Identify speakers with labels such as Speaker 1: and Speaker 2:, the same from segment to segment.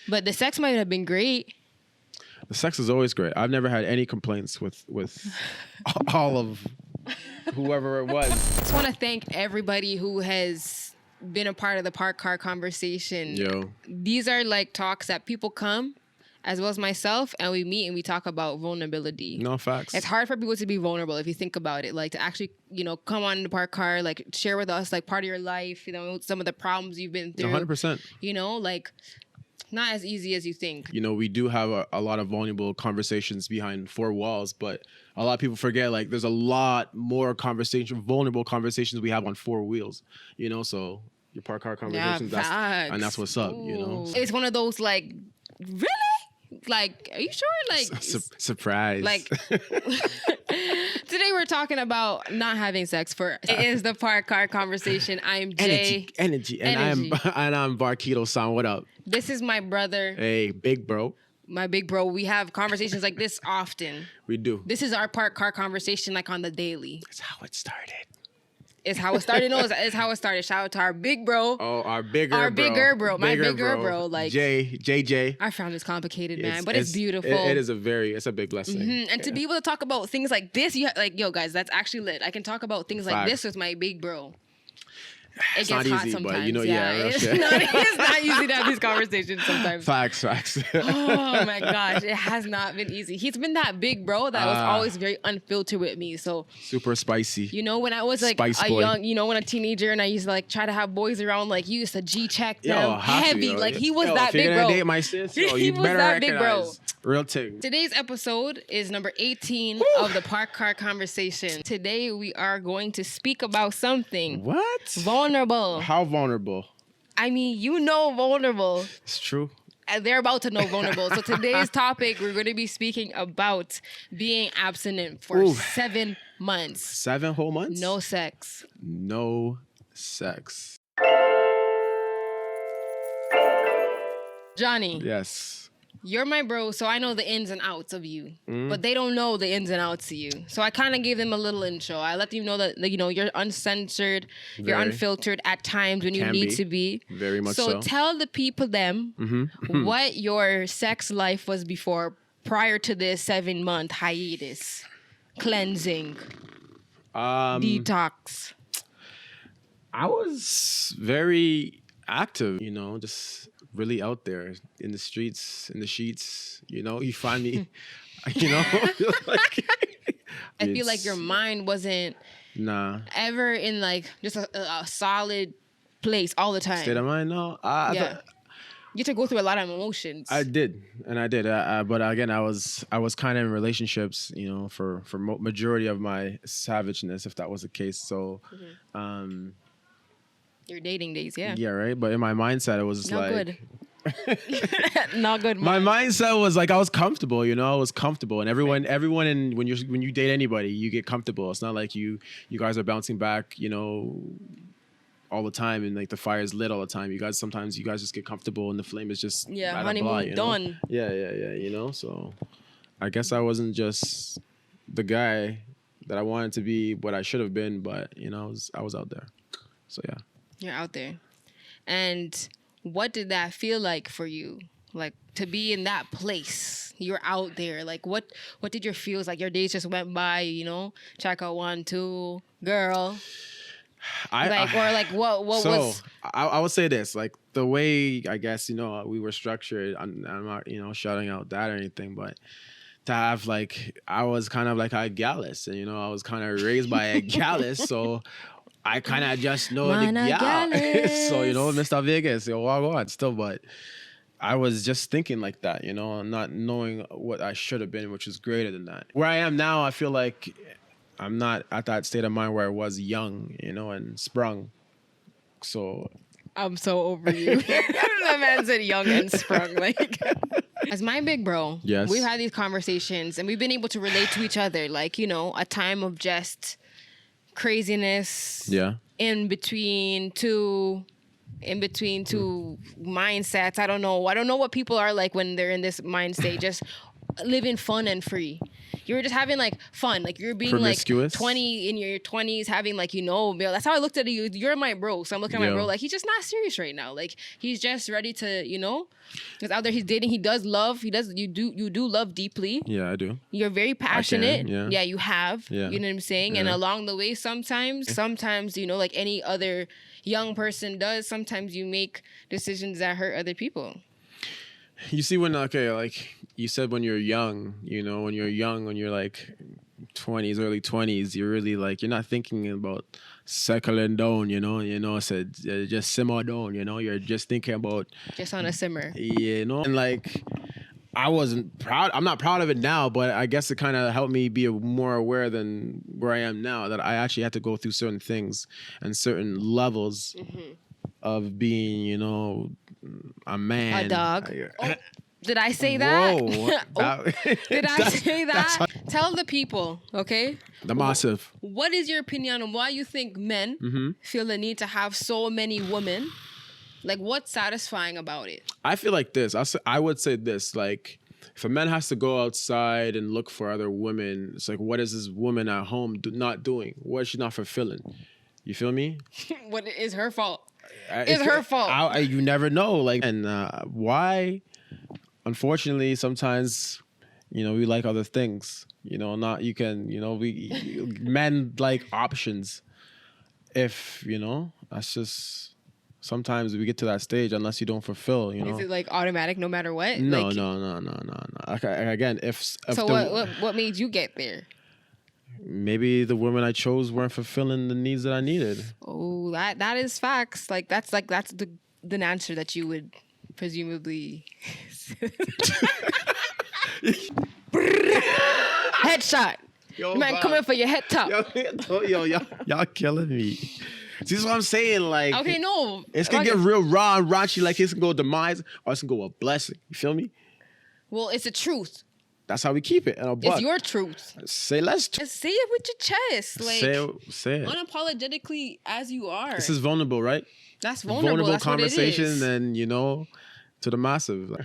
Speaker 1: But the sex might have been great.
Speaker 2: The sex is always great. I've never had any complaints with all of whoever it was.
Speaker 1: I just want to thank everybody who has been a part of the park car conversation.
Speaker 2: Yo.
Speaker 1: These are like talks that people come, as well as myself, and we meet and we talk about vulnerability.
Speaker 2: No, facts.
Speaker 1: It's hard for people to be vulnerable if you think about it. Like to actually, come on the park car, like share with us like part of your life, some of the problems you've been through.
Speaker 2: 100%.
Speaker 1: Like not as easy as you think.
Speaker 2: We do have a lot of vulnerable conversations behind four walls, but a lot of people forget like there's a lot more vulnerable conversations we have on four wheels, so your park car conversations,
Speaker 1: and
Speaker 2: that's what's up,
Speaker 1: It's one of those like, really? Like, are you sure? Like,
Speaker 2: surprise.
Speaker 1: Like, today we're talking about not having sex for. It is the park car conversation. I'm Jay.
Speaker 2: Energy. And I'm Barquito San. What up?
Speaker 1: This is my brother.
Speaker 2: Hey, big bro.
Speaker 1: My big bro. We have conversations like this often.
Speaker 2: We do.
Speaker 1: This is our park car conversation, like on the daily.
Speaker 2: It's how it started.
Speaker 1: It's how it started. No, it's how it started. Shout out to our big bro.
Speaker 2: Oh, our bigger bro.
Speaker 1: My bigger bro. Like
Speaker 2: JJ.
Speaker 1: I found this complicated, man, but it's beautiful.
Speaker 2: It's a big blessing.
Speaker 1: Mm-hmm. And to be able to talk about things like this, yo, guys, that's actually lit. I can talk about things like this with my big bro. It gets hot sometimes. But it's not easy to have these conversations sometimes.
Speaker 2: Facts.
Speaker 1: Oh my gosh, it has not been easy. He's been that big bro that was always very unfiltered with me. So
Speaker 2: super spicy.
Speaker 1: When I was like a young, when a teenager, and I used to like try to have boys around, like you used to G-check them heavy. Like he was that big bro.
Speaker 2: If you're gonna date my sis, he was that big bro. Real thing.
Speaker 1: Today's episode is number 18 of the park car conversation. Today we are going to speak about something.
Speaker 2: What?
Speaker 1: Vulnerable.
Speaker 2: How vulnerable?
Speaker 1: I mean, vulnerable.
Speaker 2: It's true.
Speaker 1: And they're about to know vulnerable. So today's topic, we're going to be speaking about being abstinent for 7 months.
Speaker 2: 7 whole months?
Speaker 1: No sex.
Speaker 2: No sex.
Speaker 1: Johnny.
Speaker 2: Yes.
Speaker 1: You're my bro, so I know the ins and outs of you. But they don't know the ins and outs of you. So I kind of gave them a little intro. I let them know that, you're uncensored, you're unfiltered at times when you need to be.
Speaker 2: Very much so.
Speaker 1: So tell the people what your sex life was before, prior to this 7-month hiatus, cleansing, detox.
Speaker 2: I was very active, just really out there in the streets, in the sheets, you find me,
Speaker 1: like, I feel like your mind wasn't ever in like just a solid place all the time.
Speaker 2: State of mind? No.
Speaker 1: You had to go through a lot of emotions.
Speaker 2: I did. But again, I was kind of in relationships, for majority of my savageness, if that was the case. So,
Speaker 1: your dating days, yeah.
Speaker 2: Yeah, right. But in my mindset, it was
Speaker 1: not
Speaker 2: like
Speaker 1: good. Not good.
Speaker 2: My mindset was like I was comfortable, I was comfortable, and everyone, when you date anybody, you get comfortable. It's not like you guys are bouncing back, all the time, and like the fire is lit all the time. Sometimes you guys just get comfortable, and the flame is just
Speaker 1: honeymoon done.
Speaker 2: Yeah. So I guess I wasn't just the guy that I wanted to be, what I should have been, but I was out there. So yeah.
Speaker 1: You're out there. And what did that feel like for you? Like to be in that place, you're out there. Like what did your feels like? Your days just went by, check out 1, 2, girl. What was?
Speaker 2: I would say this, like the way I guess we were structured. I'm not shouting out that or anything, but to have like I was kind of like a gallus, and I was kind of raised by a gallus, so. I kind of just know So, Mr. Vegas, on still, but I was just thinking like that, not knowing what I should have been, which is greater than that. Where I am now, I feel like I'm not at that state of mind where I was young, and sprung. So.
Speaker 1: I'm so over you. That man said young and sprung. Like, as my big bro,
Speaker 2: yes,
Speaker 1: we've had these conversations and we've been able to relate to each other. Like, a time of just craziness in between two mindsets. I don't know what people are like when they're in this mind state. Just living fun and free. You were just having like fun, like you're being
Speaker 2: Promiscuous.
Speaker 1: like 20 in your 20s, having like that's how I looked at you. You're my bro, so I'm looking at my bro like he's just not serious right now. Like he's just ready to, he's out there, he's dating, he does love, you do love deeply.
Speaker 2: Yeah, I do.
Speaker 1: You're very passionate.
Speaker 2: Yeah,
Speaker 1: you have.
Speaker 2: Yeah.
Speaker 1: You know what I'm saying?
Speaker 2: Yeah.
Speaker 1: And along the way, sometimes, like any other young person does, sometimes you make decisions that hurt other people.
Speaker 2: You see, like you said, when you're young, when you're like 20s, early 20s, you're really like, you're not thinking about settling down, said just simmer down, you're just thinking about
Speaker 1: just on a simmer.
Speaker 2: And like, I'm not proud of it now, but I guess it kind of helped me be more aware than where I am now, that I actually had to go through certain things and certain levels of being, a man.
Speaker 1: A dog. Did I say that?
Speaker 2: Whoa.
Speaker 1: Did I say that? Tell the people, okay?
Speaker 2: The massive.
Speaker 1: What is your opinion on why you think men feel the need to have so many women? Like, what's satisfying about it?
Speaker 2: I feel like this. I would say this. Like, if a man has to go outside and look for other women, it's like, what is this woman at home not doing? What is she not fulfilling? You feel me?
Speaker 1: What is her fault? It's her fault.
Speaker 2: You never know. Like, and why? Unfortunately, sometimes, we like other things. Men like options. If, that's just, sometimes we get to that stage unless you don't fulfill,
Speaker 1: Is it like automatic no matter what?
Speaker 2: No,
Speaker 1: like,
Speaker 2: no. Okay, again,
Speaker 1: what made you get there?
Speaker 2: Maybe the women I chose weren't fulfilling the needs that I needed.
Speaker 1: Oh, that is facts. That's the answer that you would presumably headshot. Man, coming for your head top.
Speaker 2: Y'all killing me. See, that's what I'm saying. Like,
Speaker 1: okay, no,
Speaker 2: it's gonna get real raw and raunchy. Like, it's gonna go demise, or it's gonna go a blessing. You feel me?
Speaker 1: Well, it's the truth.
Speaker 2: That's how we keep it.
Speaker 1: It's your truth.
Speaker 2: Say less.
Speaker 1: Just say it with your chest. Like,
Speaker 2: say it.
Speaker 1: Unapologetically as you are.
Speaker 2: This is vulnerable, right?
Speaker 1: That's vulnerable. That's
Speaker 2: conversation,
Speaker 1: what it is.
Speaker 2: and to the massive.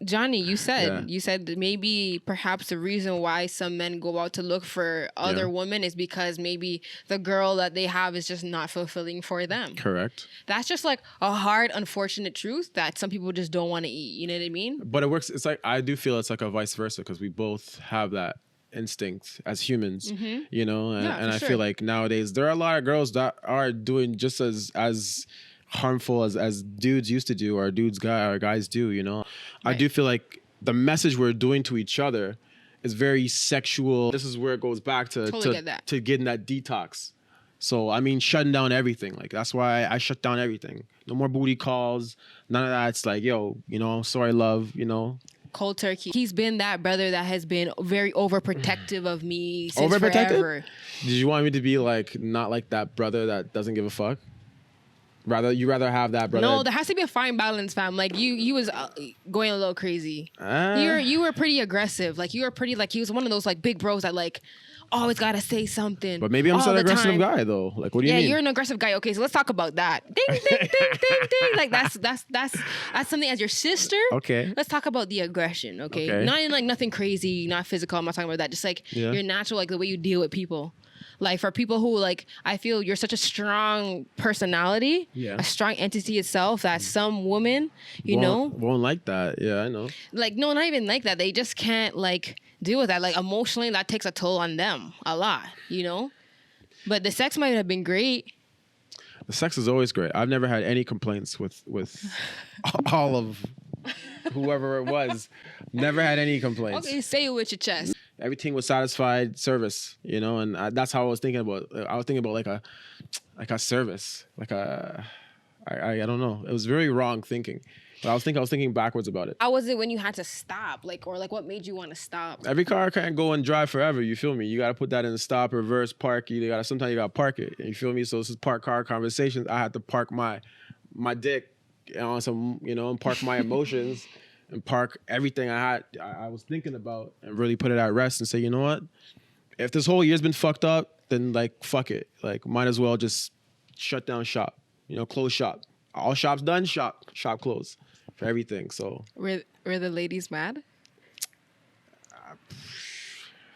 Speaker 1: Johnny, you said maybe perhaps the reason why some men go out to look for other women is because maybe the girl that they have is just not fulfilling for them.
Speaker 2: Correct.
Speaker 1: That's just like a hard, unfortunate truth that some people just don't want to eat. You know what I mean?
Speaker 2: But it works. It's like, I do feel it's like a vice versa, because we both have that instinct as humans, and I feel like nowadays there are a lot of girls that are doing just as harmful as dudes used to do, or guys do, Right. I do feel like the message we're doing to each other is very sexual. This is where it goes back to getting that detox. So, I mean, shutting down everything. Like, that's why I shut down everything. No more booty calls. None of that. It's like, yo, sorry, love,
Speaker 1: Cold turkey. He's been that brother that has been very overprotective of me since forever.
Speaker 2: Did you want me to be like, not like that brother that doesn't give a fuck? You rather have that brother?
Speaker 1: No, there has to be a fine balance, fam. Like you was going a little crazy. You were pretty aggressive. Like you were pretty, like he was one of those like big bros that like always gotta say something.
Speaker 2: But maybe I'm still an aggressive guy though. Like, what do you mean?
Speaker 1: Yeah, you're an aggressive guy. Okay, so let's talk about that. Ding, ding, ding, ding, ding. Like that's something as your sister.
Speaker 2: Okay.
Speaker 1: Let's talk about the aggression. Okay. Not in like nothing crazy, not physical. I'm not talking about that. Just like your natural, like the way you deal with people. Like for people who like, I feel you're such a strong personality, a strong entity itself that some women,
Speaker 2: won't like that. Yeah, I know.
Speaker 1: Like, no, not even like that. They just can't like deal with that. Like emotionally, that takes a toll on them a lot, But the sex might have been great.
Speaker 2: The sex is always great. I've never had any complaints with all of whoever it was. Never had any complaints.
Speaker 1: Okay, say it with your chest.
Speaker 2: Everything was satisfied service, and that's how I was thinking about. I was thinking about like a service, I don't know. It was very wrong thinking, but I was thinking backwards about it.
Speaker 1: How was it when you had to stop, or what made you want to stop?
Speaker 2: Every car can't go and drive forever. You feel me? You got to put that in the stop, reverse, park. Sometimes you got to park it. You feel me? So this is park car conversations. I had to park my dick on some, and park my emotions. And park everything I was thinking about, and really put it at rest and say, you know what? If this whole year's been fucked up, then like fuck it. Like, might as well just shut down shop. Close shop. All shops done, shop closed for everything. So
Speaker 1: were the ladies mad?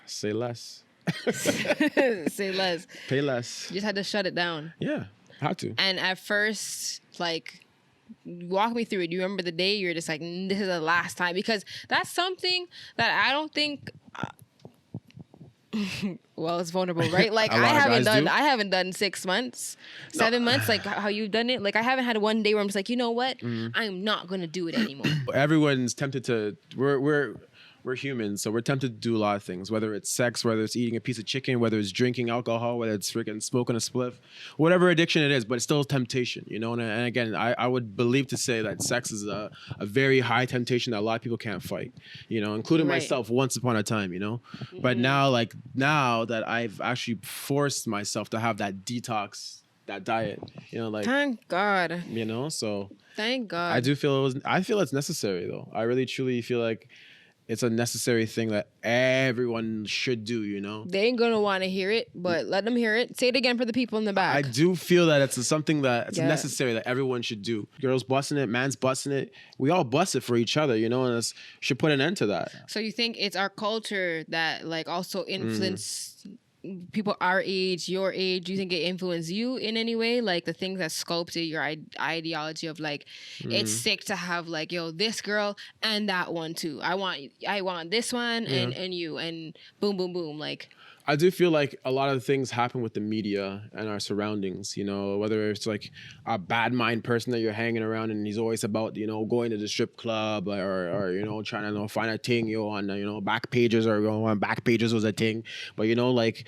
Speaker 2: Say less.
Speaker 1: Say less.
Speaker 2: Pay less.
Speaker 1: You just had to shut it down.
Speaker 2: Yeah, had to.
Speaker 1: And at first, like, walk me through it. Do you remember the day you're just like, this is the last time? Because that's something that I don't think. Well, it's vulnerable, right? Like I haven't done 6 months, 7 months, like how you've done it. Like I haven't had one day where I'm just like, you know what? I'm not gonna do it anymore.
Speaker 2: Everyone's tempted to. We're humans, so we're tempted to do a lot of things, whether it's sex, whether it's eating a piece of chicken, whether it's drinking alcohol, whether it's freaking smoking a spliff, whatever addiction it is, but it's still temptation, you know? And again, I would believe to say that sex is a very high temptation that a lot of people can't fight, you know, including
Speaker 1: Right.
Speaker 2: myself once upon a time, you know? But now that I've actually forced myself to have that detox, that diet, you know, like,
Speaker 1: Thank God.
Speaker 2: you know, so
Speaker 1: Thank God.
Speaker 2: I feel it's necessary though. I really truly feel like it's a necessary thing that everyone should do, you know?
Speaker 1: They ain't gonna want to hear it, but let them hear it. Say it again for the people in the back.
Speaker 2: I do feel that it's something that it's
Speaker 1: Yeah.
Speaker 2: necessary that everyone should do. Girls busting it, man's busting it. We all bust it for each other, you know, and it should put an end to that.
Speaker 1: So you think it's our culture that like also influence people our age, your age? Do you think it influenced you in any way? Like the things that sculpted your ideology of like, it's sick to have like, yo, this girl and that one too. I want this one and you and boom, boom, boom. Like,
Speaker 2: I do feel like a lot of things happen with the media and our surroundings, you know, whether it's like a bad mind person that you're hanging around and he's always about, you know, going to the strip club or you know, trying to, you know, find a thing, you know, on, you know, back pages or on back pages was a thing. But, you know, like,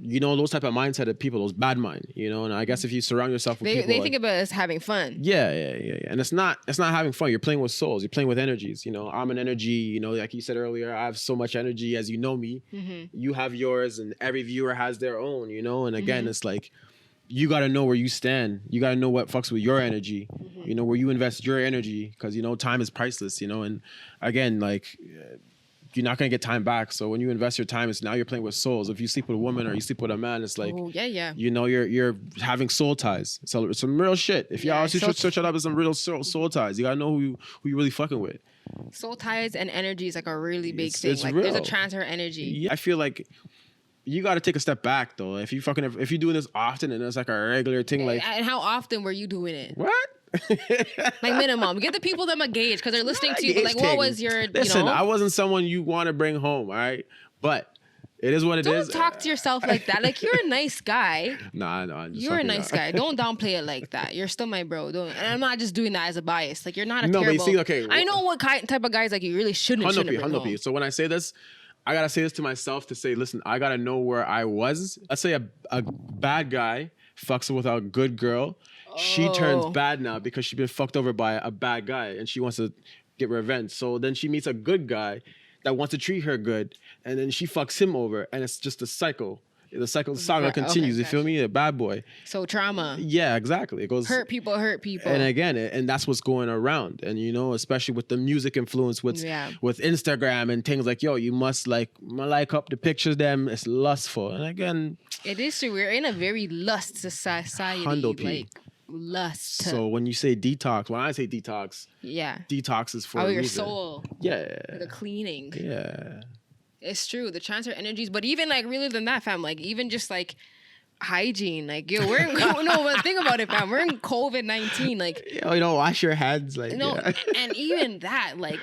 Speaker 2: you know, those type of mindset of people, those bad mind, you know, and I guess if you surround yourself with people,
Speaker 1: they
Speaker 2: like,
Speaker 1: think about it as having fun.
Speaker 2: yeah. And it's not having fun. You're playing with souls. You're playing with energies. You know, I'm an energy, you know, like you said earlier, I have so much energy as you know me. You have yours and every viewer has their own, you know, and again, it's like, you got to know where you stand. You got to know what fucks with your energy, you know, where you invest your energy, because, you know, time is priceless, you know, and again, like, you're not going to get time back. So when you invest your time, it's now you're playing with souls. If you sleep with a woman or you sleep with a man, it's like,
Speaker 1: Oh, yeah.
Speaker 2: you know, you're having soul ties. So it's some real shit. If y'all should search it up as some real soul ties, you got to know who you really fucking with.
Speaker 1: Soul ties and energy is like a really big thing.
Speaker 2: It's
Speaker 1: Like
Speaker 2: real.
Speaker 1: there's a transfer energy.
Speaker 2: Yeah, I feel like you got to take a step back though. If you're doing this often and it's like a regular thing, like,
Speaker 1: And how often were you doing it?
Speaker 2: what?
Speaker 1: Like minimum. Give the people them a gauge because they're listening to you. But like, what was your,
Speaker 2: Listen,
Speaker 1: you know?
Speaker 2: I wasn't someone you want to bring home, all right? But it is what it is.
Speaker 1: Don't talk to yourself like that. Like, you're a nice guy.
Speaker 2: Nah, no, I'm just
Speaker 1: You're a
Speaker 2: fucking
Speaker 1: nice
Speaker 2: out.
Speaker 1: guy. Don't downplay it like that. You're still my bro. And I'm not just doing that as a bias. Like, you're not a
Speaker 2: No, but you
Speaker 1: terrible.
Speaker 2: see, okay,
Speaker 1: I know what type of guys like you really shouldn't bring home.
Speaker 2: So when I say this, I gotta say this to myself to say, listen, I gotta know where I was. Let's say a bad guy fucks with a good girl. She turns bad now because she's been fucked over by a bad guy and she wants to get revenge. So then she meets a good guy that wants to treat her good, and then she fucks him over, and it's just a cycle. The saga
Speaker 1: Okay,
Speaker 2: continues. You feel
Speaker 1: gotcha.
Speaker 2: me? A bad boy.
Speaker 1: So trauma.
Speaker 2: Yeah, exactly. It goes
Speaker 1: Hurt people.
Speaker 2: And again, and that's what's going around. And you know, especially with the music influence, with Instagram and things like, yo, you must like up the pictures. Them it's lustful. And again,
Speaker 1: It is true. We're in a very lust society.
Speaker 2: Hundo P.
Speaker 1: Like lust.
Speaker 2: So when you say detox, when I say detox,
Speaker 1: yeah.
Speaker 2: detox is for a
Speaker 1: your
Speaker 2: reason.
Speaker 1: soul.
Speaker 2: Yeah.
Speaker 1: The cleaning.
Speaker 2: Yeah.
Speaker 1: It's true. The transfer energies, but even like really than that, fam. Like even just like hygiene. Like yo, we're in, no, but think about it, fam. We're in COVID-19. Like
Speaker 2: You know, wash your hands. Like
Speaker 1: no,
Speaker 2: yeah.
Speaker 1: and even that, like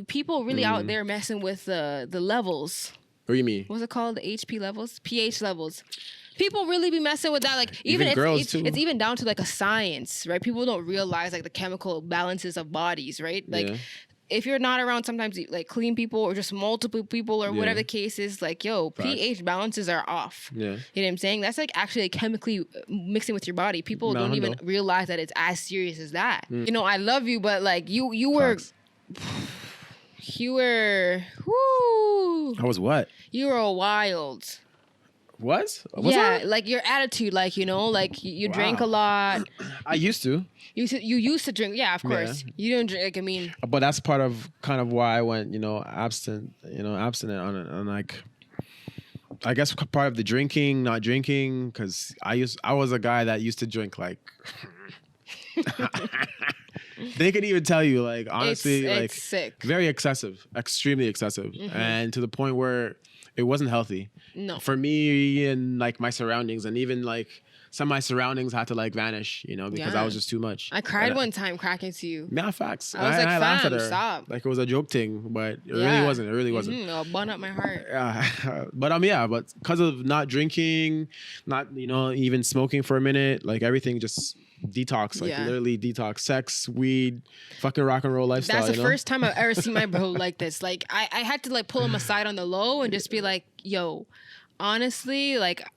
Speaker 1: people really out there messing with the levels.
Speaker 2: What do you mean?
Speaker 1: What's it called? The HP levels, pH levels. People really be messing with that. Like even
Speaker 2: girls too.
Speaker 1: It's even down to like a science, right? People don't realize like the chemical balances of bodies, right? Like.
Speaker 2: Yeah.
Speaker 1: If you're not around sometimes like clean people or just multiple people or whatever the case is, like, yo,
Speaker 2: Facts.
Speaker 1: pH balances are off.
Speaker 2: Yeah.
Speaker 1: You know what I'm saying? That's like actually chemically mixing with your body. People don't even realize that it's as serious as that. You know, I love you, but like you were, whoo.
Speaker 2: I was what?
Speaker 1: You were wild.
Speaker 2: What?
Speaker 1: Yeah, like your attitude, like, you know, like you drank a lot.
Speaker 2: I used to.
Speaker 1: You used to drink, yeah, of course. You don't drink, like, I mean.
Speaker 2: But that's part of kind of why I went, you know, abstinent on like, I guess part of the drinking, not drinking, because I was a guy that used to drink like they could even tell you, like, honestly, like,
Speaker 1: it's sick.
Speaker 2: very excessive, extremely excessive, and to the point where it wasn't healthy.
Speaker 1: No.
Speaker 2: For me and like my surroundings, and even like some of my surroundings had to like vanish, because I was just too much.
Speaker 1: I cried one time cracking to you.
Speaker 2: Yeah, facts.
Speaker 1: I was like,
Speaker 2: I laughed at
Speaker 1: fam,
Speaker 2: her.
Speaker 1: stop.
Speaker 2: Like it was a joke thing, but it really wasn't. It really wasn't.
Speaker 1: It'll bun up my heart.
Speaker 2: But but because of not drinking, not even smoking for a minute, like everything just detox, like literally detox. Sex, weed, fucking rock and roll lifestyle.
Speaker 1: That's the first time I've ever seen my bro like this. Like I had to like pull him aside on the low and just be like, yo, honestly, like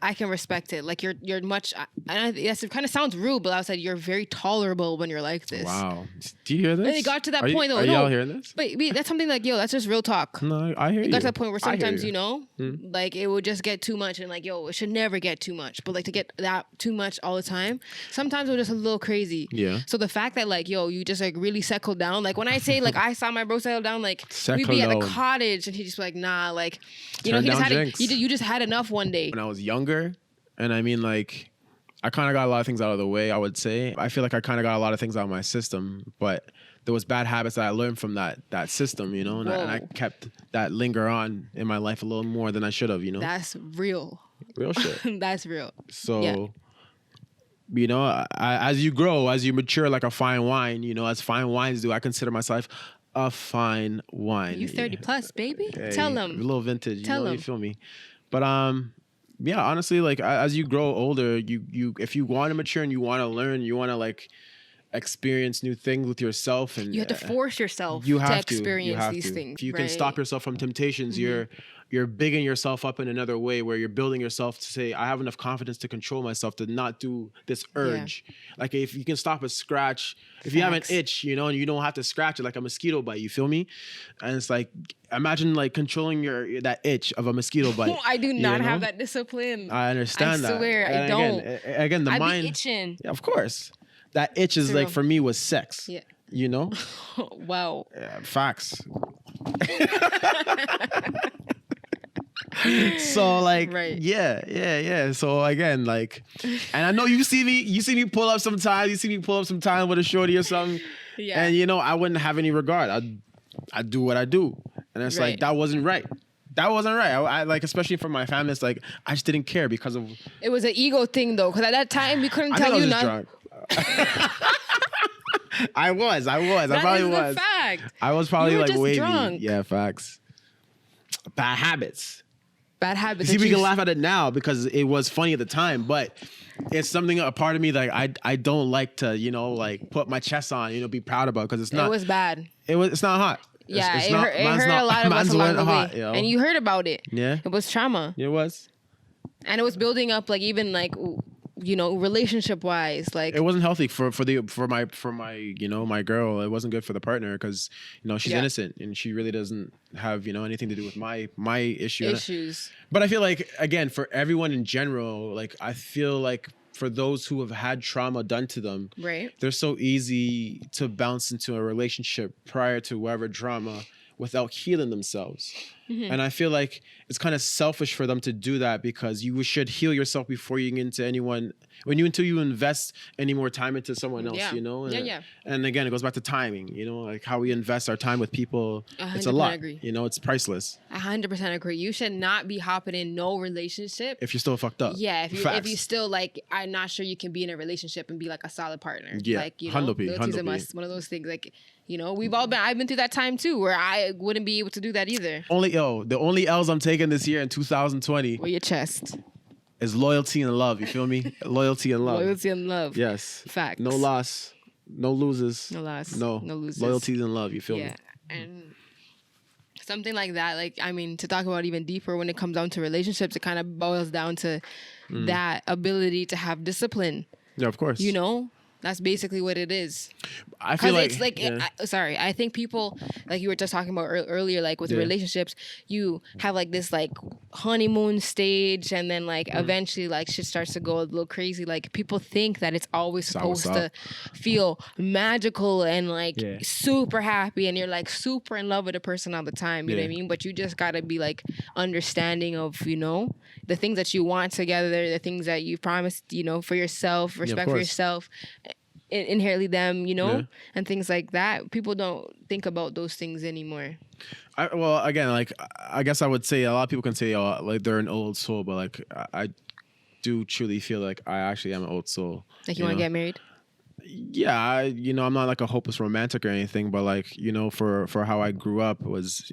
Speaker 1: I can respect it. Like you're much, and yes, it kind of sounds rude, but I said you're very tolerable when you're like this.
Speaker 2: Wow. Do you hear this?
Speaker 1: And it got to that
Speaker 2: point
Speaker 1: point.
Speaker 2: Are y'all hearing this?
Speaker 1: But that's something like, yo, that's just real talk.
Speaker 2: No, I hear you.
Speaker 1: It got to that point where sometimes,
Speaker 2: you.
Speaker 1: like it would just get too much, and like, yo, it should never get too much. But like to get that too much all the time, sometimes it was just a little crazy.
Speaker 2: Yeah.
Speaker 1: So the fact that like, yo, you just like really settled down. Like when I say like I saw my bro settle down, like we'd be at the cottage, and he just like, nah, like he just had you just had enough one day.
Speaker 2: When I was younger. And I mean, like, I kind of got a lot of things out of the way, I would say. I feel like I kind of got a lot of things out of my system, but there was bad habits that I learned from that system, and I kept that linger on in my life a little more than I should have,
Speaker 1: That's real.
Speaker 2: Real shit.
Speaker 1: That's real.
Speaker 2: So, as you grow, as you mature like a fine wine, as fine wines do, I consider myself a fine wine.
Speaker 1: You 30 plus, baby.
Speaker 2: Hey,
Speaker 1: Tell them.
Speaker 2: A little vintage,
Speaker 1: Tell them.
Speaker 2: You feel me? But, yeah, honestly, like as you grow older, you if you want to mature and you want to learn, you want to like experience new things with yourself, and
Speaker 1: you have to force yourself
Speaker 2: to
Speaker 1: experience these things.
Speaker 2: If you can stop yourself from temptations, you're bigging yourself up in another way where you're building yourself to say, I have enough confidence to control myself to not do this urge. Yeah. Like if you can stop a scratch, if you have an itch, and you don't have to scratch it like a mosquito bite, you feel me? And it's like, imagine like controlling that itch of a mosquito bite.
Speaker 1: I do not have that discipline.
Speaker 2: I understand that.
Speaker 1: I swear, I don't.
Speaker 2: Again, the mind.
Speaker 1: Be itching.
Speaker 2: Yeah, of course. That itch is like, for me, was sex. Yeah.
Speaker 1: Wow.
Speaker 2: Yeah, facts. So like, yeah. So again, like, and I know you see me pull up sometimes. You see me pull up sometimes with a shorty or something. Yeah. And I wouldn't have any regard. I do what I do, and it's like that wasn't right. That wasn't right. I like, especially from my family, it's like I just didn't care because of.
Speaker 1: It was an ego thing though, because at that time we couldn't tell you nothing.
Speaker 2: I was. I probably was.
Speaker 1: Fact.
Speaker 2: I was probably like wavy.
Speaker 1: Drunk.
Speaker 2: Yeah, facts. Bad habits.
Speaker 1: Bad habits.
Speaker 2: See, we can laugh at it now because it was funny at the time, but it's something, a part of me that I don't like to, like put my chest on, be proud about, because it's not.
Speaker 1: It was bad.
Speaker 2: It's not hot.
Speaker 1: Yeah, it hurt a lot of us along the way. And you heard about it.
Speaker 2: Yeah.
Speaker 1: It was trauma.
Speaker 2: It was.
Speaker 1: And it was building up, like, even like, relationship wise, like
Speaker 2: it wasn't healthy for my my girl. It wasn't good for the partner because she's innocent and she really doesn't have anything to do with my issues. But I feel like, again, for everyone in general, like I feel like for those who have had trauma done to them,
Speaker 1: right,
Speaker 2: they're so easy to bounce into a relationship prior to whatever drama without healing themselves. Mm-hmm. And I feel like it's kind of selfish for them to do that, because you should heal yourself before you get into anyone, until you invest any more time into someone else, And, and again, it goes back to timing, like how we invest our time with people. It's a lot,
Speaker 1: agree.
Speaker 2: It's priceless.
Speaker 1: 100% agree. You should not be hopping in no relationship
Speaker 2: if you're still fucked up.
Speaker 1: Yeah, if you still like, I'm not sure you can be in a relationship and be like a solid partner.
Speaker 2: Yeah,
Speaker 1: like loyalty's a must. One of those things, like I've been through that time too, where I wouldn't be able to do that either.
Speaker 2: The only L's I'm taking this year in 2020.
Speaker 1: With your chest.
Speaker 2: Is loyalty and love. You feel me? Loyalty and love.
Speaker 1: Loyalty and love.
Speaker 2: Yes.
Speaker 1: Facts.
Speaker 2: No loss. No losers.
Speaker 1: No loss.
Speaker 2: No
Speaker 1: losers.
Speaker 2: Loyalty and love. You feel me?
Speaker 1: Yeah. And something like that, like, I mean, to talk about even deeper when it comes down to relationships, it kind of boils down to that ability to have discipline.
Speaker 2: Yeah, of course.
Speaker 1: That's basically what it is.
Speaker 2: I feel like,
Speaker 1: it's like, I think people, like you were just talking about earlier, like with relationships, you have like this like honeymoon stage, and then like eventually like shit starts to go a little crazy. Like people think that it's always supposed to feel magical and like super happy, and you're like super in love with a person all the time. You know what I mean? But you just gotta be like understanding of, the things that you want together, the things that you promised, for yourself, respect for yourself. inherently them,
Speaker 2: Yeah.
Speaker 1: and things like that. People don't think about those things anymore.
Speaker 2: Well, again, like I guess I would say a lot of people can say, oh, like they're an old soul, but like I do truly feel like I actually am an old soul.
Speaker 1: Like you want to
Speaker 2: know?
Speaker 1: get married?
Speaker 2: Yeah, I'm not like a hopeless romantic or anything, but like, for how I grew up was,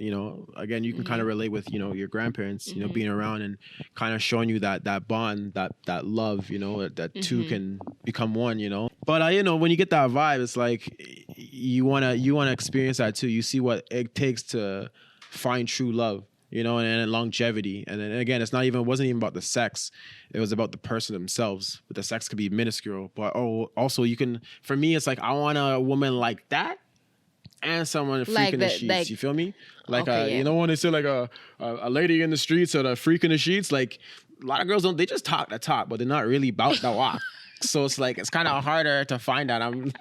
Speaker 2: again, you can kind of relate with, your grandparents, being around and kind of showing you that bond, that love, that two can become one. But when you get that vibe, it's like you wanna experience that too. You see what it takes to find true love. And longevity. And then again, it wasn't even about the sex. It was about the person themselves. But the sex could be minuscule. But also for me, it's like, I want a woman like that and someone freaking the sheets. You feel me? Like,
Speaker 1: okay, yeah.
Speaker 2: When they say like a lady in the streets or the freak in the sheets, like a lot of girls they just talk the talk, but they're not really about the walk. So it's like, it's kind of harder to find that. I'm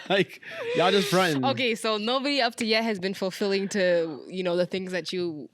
Speaker 2: like, y'all just fronting.
Speaker 1: Okay, so nobody up to yet has been fulfilling to, the things that you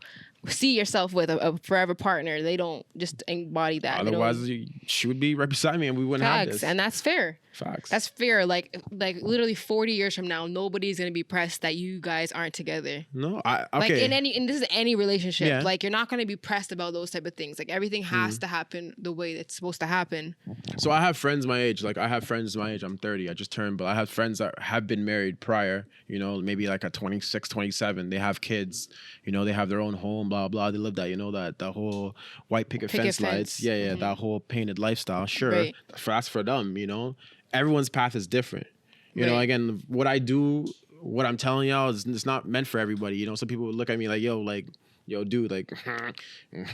Speaker 1: see yourself with a forever partner. They don't just embody that.
Speaker 2: Otherwise, she would be right beside me and we wouldn't have this.
Speaker 1: And that's fair.
Speaker 2: Facts.
Speaker 1: That's fair. Like literally 40 years from now, nobody's gonna be pressed that you guys aren't together.
Speaker 2: No, okay.
Speaker 1: Like in this is any relationship.
Speaker 2: Yeah.
Speaker 1: Like you're not gonna be pressed about those type of things. Like everything has to happen the way it's supposed to happen.
Speaker 2: So I have friends my age. Like I have friends my age. I'm 30. I just turned, but I have friends that have been married prior. Maybe like at 26, 27. They have kids. They have their own home. Blah blah. They live that. That whole white picket fence lights. Yeah. That whole painted lifestyle. Sure,
Speaker 1: right.
Speaker 2: That's for them. Everyone's path is different. Again, what I do, what I'm telling y'all is it's not meant for everybody. Some people would look at me like, yo, dude, like,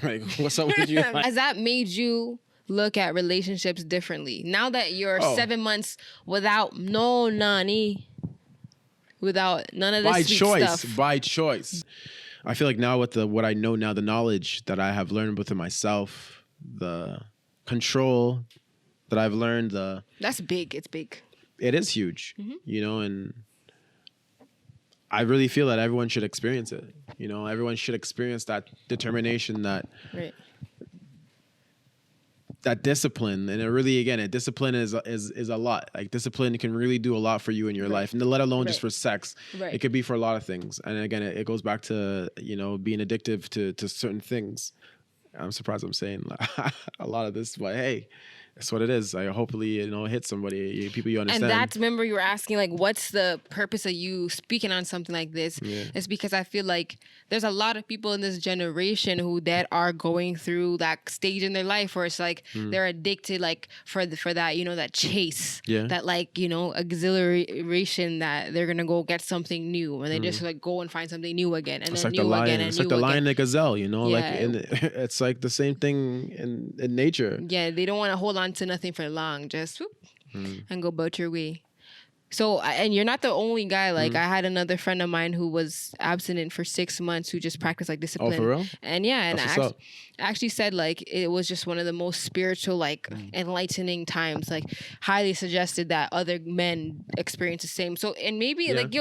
Speaker 2: like what's up with you?
Speaker 1: Has that made you look at relationships differently? Now that you're 7 months without no nanny, without none of this stuff.
Speaker 2: By choice. I feel like now with what I know now, the knowledge that I have learned within myself, the control that I've learned,
Speaker 1: that's big. It's big.
Speaker 2: It is huge, and I really feel that everyone should experience it. Everyone should experience that determination, that discipline. And it really, again, discipline is a lot. Like discipline can really do a lot for you in your life, and let alone just for sex.
Speaker 1: Right.
Speaker 2: It could be for a lot of things. And again, it goes back to, being addictive to certain things. I'm surprised I'm saying a lot of this, but hey, that's what it is. Hopefully, it hits somebody, people you understand.
Speaker 1: And that's, remember you were asking, like, what's the purpose of you speaking on something like this?
Speaker 2: Yeah.
Speaker 1: It's because I feel like there's a lot of people in this generation that are going through that stage in their life where it's like they're addicted, like for that, that chase, that like, exhilaration that they're gonna go get something new, and they just like go and find something new again, and
Speaker 2: it's
Speaker 1: then
Speaker 2: like
Speaker 1: new again, and
Speaker 2: it's
Speaker 1: new
Speaker 2: like the lion
Speaker 1: again.
Speaker 2: and the gazelle, like it's like the same thing in nature.
Speaker 1: Yeah, they don't want to hold on to nothing for long, just whoop, and go about your way. So, and you're not the only guy. Like I had another friend of mine who was abstinent for 6 months who just practiced like discipline.
Speaker 2: Oh, for real?
Speaker 1: And yeah, and
Speaker 2: I
Speaker 1: actually said like it was just one of the most spiritual, like enlightening times. Like highly suggested that other men experience the same. So, and maybe like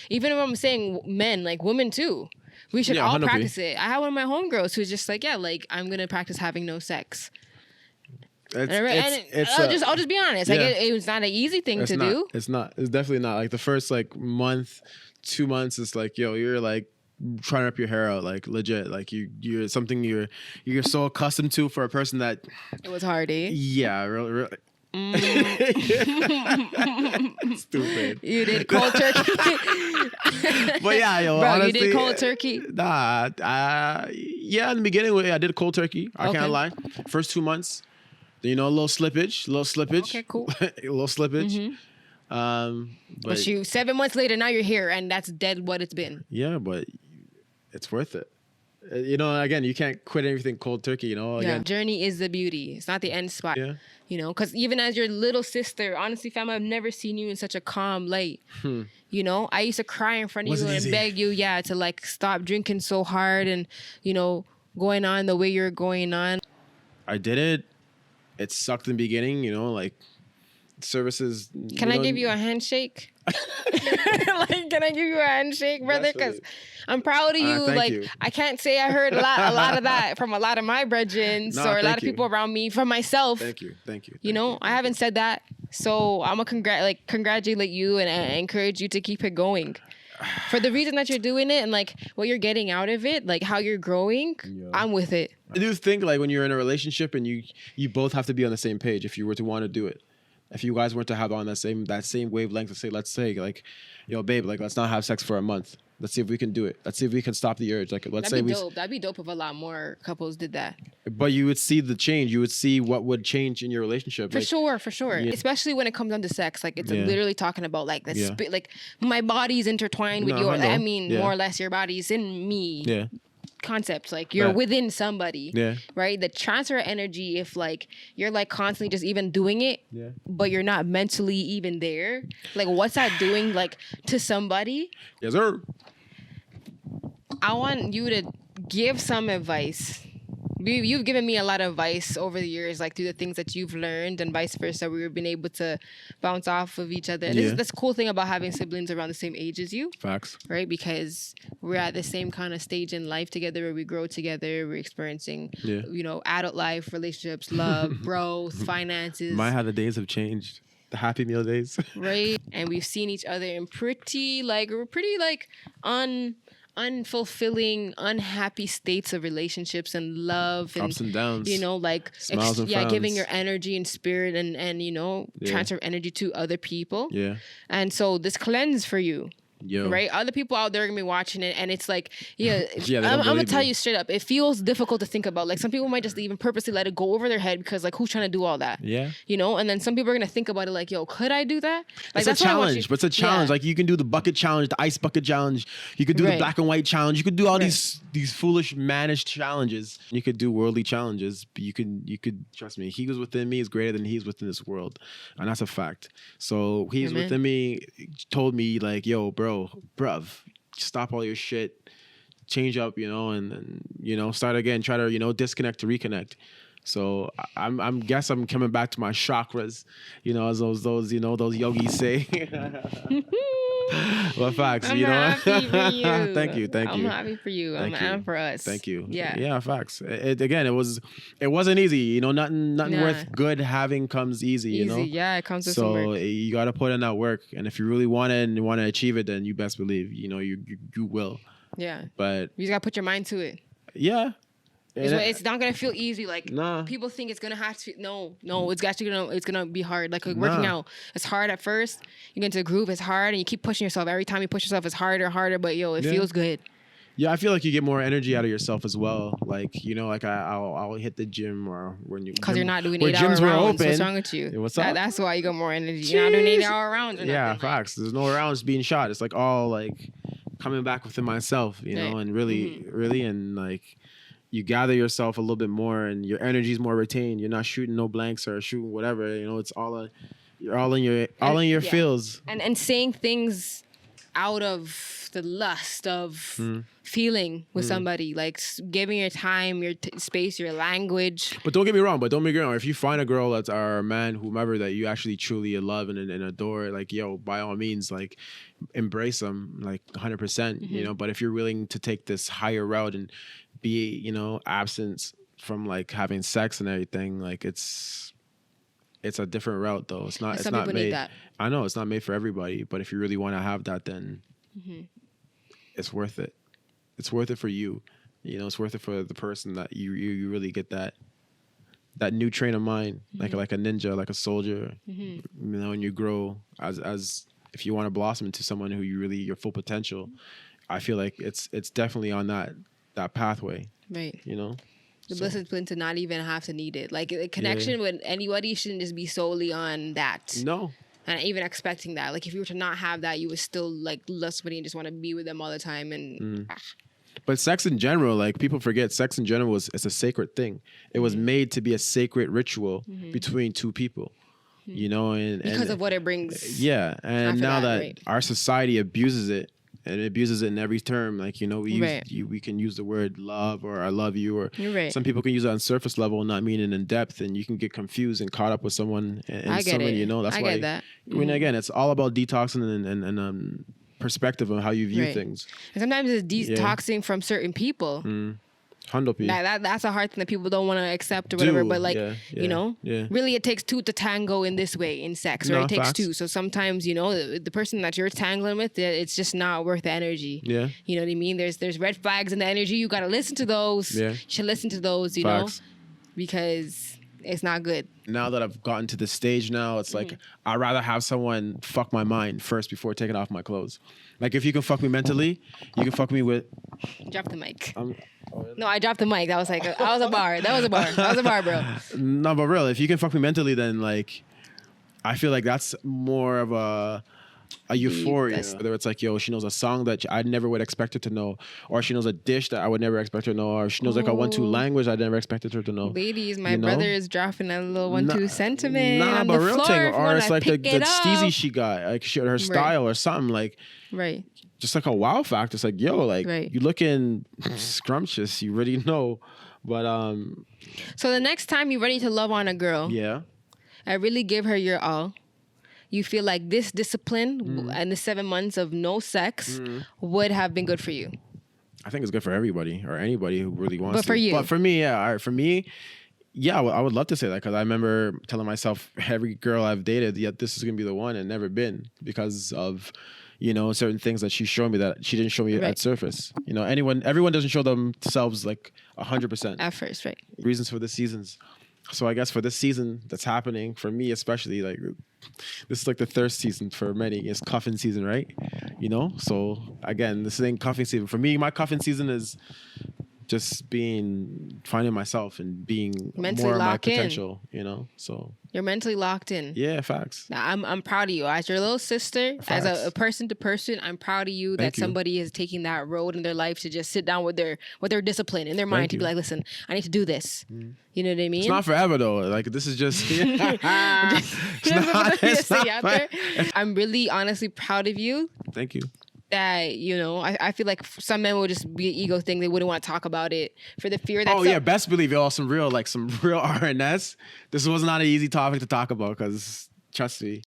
Speaker 1: even if I'm saying men, like women too. We should all
Speaker 2: 100%.
Speaker 1: practice it. I had one of my homegirls who's just like, I'm gonna practice having no sex. I'll just be honest.
Speaker 2: Yeah.
Speaker 1: Like it was not an easy thing to do.
Speaker 2: It's not. It's definitely not. Like the first like month, 2 months, it's like, you're like trying to rip your hair out, like legit. Like you're something you're so accustomed to for a person that
Speaker 1: It was hard, eh?
Speaker 2: Yeah, really. Stupid.
Speaker 1: You did cold turkey.
Speaker 2: But yeah,
Speaker 1: bro,
Speaker 2: honestly,
Speaker 1: you did cold turkey.
Speaker 2: Nah, yeah. In the beginning, I did cold turkey. I can't lie. First 2 months. A little slippage.
Speaker 1: Okay, cool.
Speaker 2: A little slippage.
Speaker 1: But you 7 months later, now you're here, and that's dead what it's been.
Speaker 2: Yeah, but it's worth it. Again, you can't quit everything cold turkey. Again,
Speaker 1: journey is the beauty. It's not the end spot.
Speaker 2: Yeah.
Speaker 1: Because even as your little sister, honestly, fam, I've never seen you in such a calm light. I used to cry in front of you and beg you, to like stop drinking so hard and, going on the way you're going on.
Speaker 2: I did it. It sucked in the beginning, like services.
Speaker 1: Can I give you a handshake? Can I give you a handshake, brother? Because I'm proud of you.
Speaker 2: You.
Speaker 1: I can't say I heard a lot of that from a lot of my brethren or a lot of people around me. From myself.
Speaker 2: Thank you.
Speaker 1: I haven't said that. So I'm gonna congratulate you and encourage you to keep it going. For the reason that you're doing it and like what you're getting out of it, like how you're growing,
Speaker 2: Yeah.
Speaker 1: I'm with it.
Speaker 2: I do think like when you're in a relationship and you both have to be on the same page if you were to want to do it. If you guys were to have on that same wavelength to say, let's say like, yo, babe, like let's not have sex for a month. Let's see if we can do it. Let's see if we can stop the urge. Like let's
Speaker 1: That'd
Speaker 2: say
Speaker 1: be dope. That'd be dope if a lot more couples did that.
Speaker 2: But you would see the change. You would see what would change in your relationship.
Speaker 1: For sure.
Speaker 2: Yeah.
Speaker 1: Especially when it comes down to sex. Like it's
Speaker 2: Yeah.
Speaker 1: literally talking about like the
Speaker 2: Yeah.
Speaker 1: like my body's intertwined with
Speaker 2: No,
Speaker 1: yours.
Speaker 2: I know.
Speaker 1: I mean,
Speaker 2: Yeah.
Speaker 1: more or less your body's in me.
Speaker 2: Yeah.
Speaker 1: Concepts like you're
Speaker 2: Right.
Speaker 1: within somebody.
Speaker 2: Yeah.
Speaker 1: Right? The transfer of energy, if like you're like constantly just even doing it,
Speaker 2: Yeah.
Speaker 1: but you're not mentally even there. Like what's that doing like to somebody?
Speaker 2: Yes, sir.
Speaker 1: I want you to give some advice. You've given me a lot of advice over the years, like through the things that you've learned and vice versa. We've been able to bounce off of each other. And
Speaker 2: Yeah.
Speaker 1: that's the cool thing about having siblings around the same age as you,
Speaker 2: Facts.
Speaker 1: right? Because we're at the same kind of stage in life together where we grow together. We're experiencing,
Speaker 2: Yeah.
Speaker 1: adult life, relationships, love, growth, finances.
Speaker 2: How the days have changed. The Happy Meal days.
Speaker 1: Right? And we've seen each other in pretty unfulfilling, unhappy states of relationships and love and
Speaker 2: Ups and downs. Smiles and frowns.
Speaker 1: giving your energy and spirit and transfer energy to other people.
Speaker 2: Yeah.
Speaker 1: And so this cleanse for you.
Speaker 2: Yo.
Speaker 1: Right? Other people out there are gonna be watching it, and it's like,
Speaker 2: Yeah, they don't
Speaker 1: I'm gonna
Speaker 2: believe
Speaker 1: tell
Speaker 2: me.
Speaker 1: you straight up, it feels difficult to think about. Like some people might just even purposely let it go over their head because like who's trying to do all that?
Speaker 2: Yeah.
Speaker 1: And then some people are gonna think about it like, yo, could I do that? Like
Speaker 2: It's a
Speaker 1: why I want
Speaker 2: challenge, but it's a challenge.
Speaker 1: Yeah.
Speaker 2: Like you can do the bucket challenge, the ice bucket challenge. You could do the
Speaker 1: Right.
Speaker 2: black and white challenge. You could do all
Speaker 1: Right.
Speaker 2: these foolish managed challenges. You could do worldly challenges. But you could trust me. He was within me is greater than he's within this world, and that's a fact. So he's
Speaker 1: Amen.
Speaker 2: within me. Told me like, yo, bruv, stop all your shit, change up, and start again. Try to disconnect to reconnect. So I'm guess I'm coming back to my chakras, as those yogis say. Well, facts,
Speaker 1: I'm happy for you.
Speaker 2: Thank you.
Speaker 1: I'm happy for you.
Speaker 2: Thank you.
Speaker 1: I'm for us.
Speaker 2: Thank you.
Speaker 1: Yeah.
Speaker 2: Yeah, facts. It wasn't easy. Nothing
Speaker 1: Nah.
Speaker 2: worth good having comes easy.
Speaker 1: Easy. Yeah, it comes with some
Speaker 2: So
Speaker 1: work.
Speaker 2: you got to put in that work, and if you really want it and you want to achieve it, then you best believe you will.
Speaker 1: Yeah.
Speaker 2: But
Speaker 1: You just gotta put your mind to it.
Speaker 2: yeah,
Speaker 1: It's not gonna feel easy. Like
Speaker 2: Nah.
Speaker 1: people think it's gonna have to. No, it's actually it's gonna be hard. Like working
Speaker 2: Nah.
Speaker 1: out, it's hard at first. You get into a groove, it's hard, and you keep pushing yourself. Every time you push yourself, it's harder, harder. But it
Speaker 2: Yeah.
Speaker 1: feels good.
Speaker 2: Yeah, I feel like you get more energy out of yourself as well. Like I'll hit the gym or when you
Speaker 1: Because you're not doing
Speaker 2: where
Speaker 1: 8 hour
Speaker 2: gyms were
Speaker 1: rounds. What's
Speaker 2: open.
Speaker 1: wong with you?
Speaker 2: Yeah, what's up?
Speaker 1: That's why you got more energy. You're not doing 8 hour rounds. Or
Speaker 2: Yeah,
Speaker 1: nothing.
Speaker 2: facts. There's no rounds being shot. It's like all like coming back within myself,
Speaker 1: Right.
Speaker 2: and really, and like you gather yourself a little bit more, and your energy's more retained. You're not shooting no blanks or shooting whatever. It's all you're all in your
Speaker 1: Yeah.
Speaker 2: feels.
Speaker 1: And saying things out of the lust of feeling with somebody, like giving your time, your space, your language.
Speaker 2: But don't get me wrong. If you find a girl that's or a man, whomever that you actually truly love and adore, like by all means, like embrace them, like 100%. But if you're willing to take this higher route and be, absent from like having sex and everything, like it's a different route though. It's not.
Speaker 1: And
Speaker 2: It's
Speaker 1: some
Speaker 2: not
Speaker 1: people need
Speaker 2: made.
Speaker 1: that.
Speaker 2: I know it's not made for everybody, but if you really want to have that, then it's worth it. It's worth it for you. It's worth it for the person that you really get that new train of mind, like a ninja, like a soldier. And you grow as if you want to blossom into someone who your full potential. I feel like it's definitely on that pathway.
Speaker 1: Right. The
Speaker 2: So-
Speaker 1: discipline to not even have to need it. Like a connection with anybody shouldn't just be solely on that.
Speaker 2: No.
Speaker 1: And even expecting that. Like if you were to not have that, you would still like love somebody and just want to be with them all the time. And
Speaker 2: But sex in general, like people forget, sex in general it's a sacred thing. It was made to be a sacred ritual between two people. And
Speaker 1: because of what it brings.
Speaker 2: yeah, and
Speaker 1: after
Speaker 2: now
Speaker 1: that,
Speaker 2: that
Speaker 1: right.
Speaker 2: our society abuses it, and it abuses it in every term. Like
Speaker 1: Right.
Speaker 2: we can use the word love or I love you, or
Speaker 1: You're right.
Speaker 2: some people can use it on surface level, not meaning in depth, and you can get confused and caught up with someone. And
Speaker 1: I get
Speaker 2: someone,
Speaker 1: it.
Speaker 2: that's
Speaker 1: I
Speaker 2: why.
Speaker 1: get that.
Speaker 2: Again, it's all about detoxing and perspective on how you view
Speaker 1: Right.
Speaker 2: things.
Speaker 1: And sometimes it's detoxing from certain people.
Speaker 2: Hundo P.
Speaker 1: That's a hard thing that people don't want to accept or whatever. But like,
Speaker 2: yeah.
Speaker 1: really it takes two to tango in this way in sex, right?
Speaker 2: No,
Speaker 1: It takes
Speaker 2: facts.
Speaker 1: two. So sometimes, the person that you're tangling with, it's just not worth the energy.
Speaker 2: Yeah.
Speaker 1: You know what I mean? There's red flags in the energy. You got to listen to those.
Speaker 2: Yeah.
Speaker 1: You should listen to those,
Speaker 2: Facts.
Speaker 1: because it's not good.
Speaker 2: Now that I've gotten to this stage now, it's like I'd rather have someone fuck my mind first before taking off my clothes. Like if you can fuck me mentally, you can fuck me with.
Speaker 1: Drop the mic. No, I dropped the mic. That was like, that was a bar. That was a bar, bro.
Speaker 2: No, but real, if you can fuck me mentally, then like, I feel like that's more of a euphoria. Whether it's like, yo, she knows a song that I never would expect her to know, or she knows a dish that I would never expect her to know, or she knows like a 1-2 language I never expected her to know.
Speaker 1: Ladies, my brother is dropping a little 1-2 sentiment.
Speaker 2: Nah,
Speaker 1: on
Speaker 2: but
Speaker 1: the
Speaker 2: real
Speaker 1: floor
Speaker 2: thing,
Speaker 1: if you
Speaker 2: or
Speaker 1: wanna
Speaker 2: it's like the
Speaker 1: pick it up.
Speaker 2: steezy she got, like her style or something, like
Speaker 1: Right.
Speaker 2: just like a wow factor. It's like, yo, like
Speaker 1: Right.
Speaker 2: you looking scrumptious, you already know. But
Speaker 1: So the next time you're ready to love on a girl,
Speaker 2: yeah.
Speaker 1: I really give her your all. You feel like this discipline and the 7 months of no sex would have been good for you.
Speaker 2: I think it's good for everybody or anybody who really wants
Speaker 1: But
Speaker 2: to.
Speaker 1: for you.
Speaker 2: But for me, yeah. All right, for me, yeah, I would love to say that because I remember telling myself every girl I've dated, yeah, this is going to be the one, and never been because of, certain things that she showed me that she didn't show me at surface. Everyone doesn't show themselves like 100%.
Speaker 1: At first, right.
Speaker 2: Reasons for the seasons. So I guess for this season that's happening, for me especially, like this is like the third season for many. It's cuffing season, right? So again, this ain't cuffing season. For me, my cuffing season is just finding myself and being
Speaker 1: Mentally
Speaker 2: more of my
Speaker 1: locked in.
Speaker 2: potential, So
Speaker 1: You're mentally locked in.
Speaker 2: yeah, facts.
Speaker 1: Now, I'm proud of you. As your little sister, as
Speaker 2: Facts.
Speaker 1: a person to person, I'm proud of you
Speaker 2: Thank
Speaker 1: that
Speaker 2: you.
Speaker 1: somebody is taking that road in their life to just sit down with their discipline in their mind to be
Speaker 2: you.
Speaker 1: like, listen, I need to do this. You know what I mean?
Speaker 2: It's not forever though. Like this is just.
Speaker 1: I'm really honestly proud of you.
Speaker 2: Thank you.
Speaker 1: That I feel like some men will just be an ego thing. They wouldn't want to talk about it for the fear that.
Speaker 2: Oh yeah, best believe y'all some real RNS. This was not an easy topic to talk about because trust me,